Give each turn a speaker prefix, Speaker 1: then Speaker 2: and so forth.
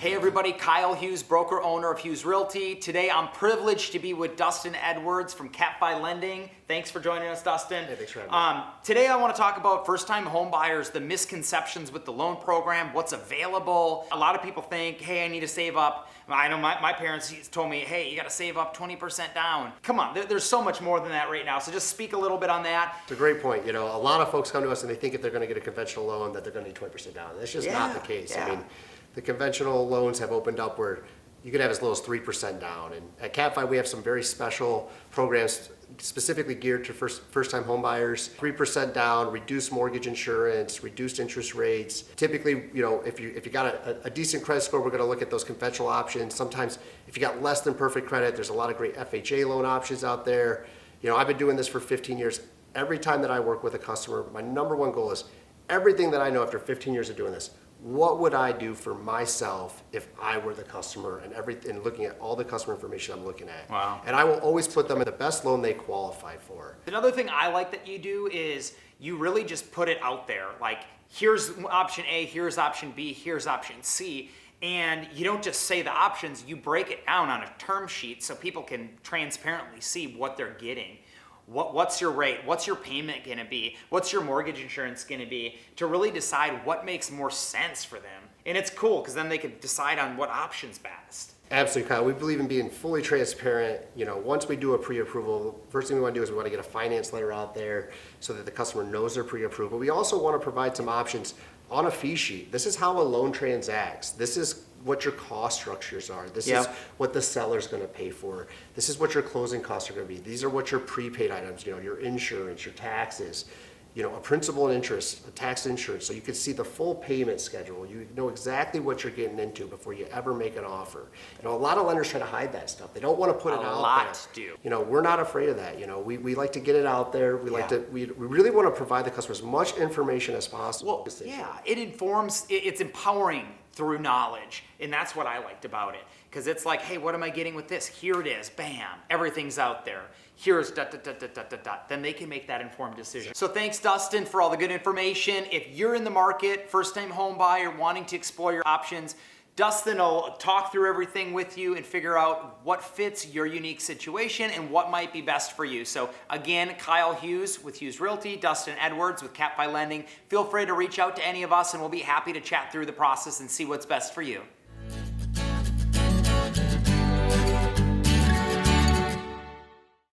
Speaker 1: Hey everybody, Kyle Hughes, broker owner of Hughes Realty. Today I'm privileged to be with Dustin Edwards from CapFi Lending. Thanks for joining us, Dustin.
Speaker 2: Hey, thanks for having me.
Speaker 1: Today I want to talk about first-time home buyers, the misconceptions with the loan program, what's available. A lot of people think, hey, I need to save up. I know my parents told me, hey, you got to save up 20% down. Come on, there's so much more than that right now. So just speak a little bit on that.
Speaker 2: It's a great point. You know, a lot of folks come to us and they think if they're going to get a conventional loan that they're going to need 20% down. That's just not the case.
Speaker 1: Yeah.
Speaker 2: I mean, the conventional loans have opened up where you could have as little as 3% down. And at CapFi, we have some very special programs specifically geared to first-time home buyers. 3% down, reduced mortgage insurance, reduced interest rates. Typically, you know, if you got a decent credit score, we're going to look at those conventional options. Sometimes if you got less than perfect credit, there's a lot of great FHA loan options out there. You know, I've been doing this for 15 years. Every time that I work with a customer, my number one goal is everything that I know after 15 years of doing this. What would I do for myself if I were the customer, and looking at all the customer information I'm looking at.
Speaker 1: Wow.
Speaker 2: And I will always put them in the best loan they qualify for.
Speaker 1: Another thing I like that you do is you really just put it out there. Like, here's option A, here's option B, here's option C. And you don't just say the options, you break it down on a term sheet so people can transparently see what they're getting. What's your rate? What's your payment gonna be? What's your mortgage insurance gonna be? To really decide what makes more sense for them. And it's cool because then they can decide on what option's best.
Speaker 2: Absolutely, Kyle. We believe in being fully transparent. You know, once we do a pre-approval, first thing we want to do is we want to get a finance letter out there so that the customer knows they're pre-approved. But we also want to provide some options on a fee sheet. This is how a loan transacts. This is what your cost structures are. This is what the seller's going to pay for. This is what your closing costs are going to be. These are what your prepaid items, you know, your insurance, your taxes, you know, a principal and interest, a tax insurance. So you can see the full payment schedule. You know exactly what you're getting into before you ever make an offer. You know, a lot of lenders try to hide that stuff. They don't want to put it out there.
Speaker 1: A lot do.
Speaker 2: You know, we're not afraid of that. You know, we like to get it out there. We really want to provide the customer as much information as possible.
Speaker 1: Well, yeah, it informs, it's empowering through knowledge. And that's what I liked about it. Because it's like, hey, what am I getting with this? Here it is, bam, everything's out there. Here's ... Then they can make that informed decision. So thanks, Dustin, for all the good information. If you're in the market, first-time home buyer, wanting to explore your options, Dustin will talk through everything with you and figure out what fits your unique situation and what might be best for you. So again, Kyle Hughes with Hughes Realty, Dustin Edwards with CapFi Lending. Feel free to reach out to any of us and we'll be happy to chat through the process and see what's best for you.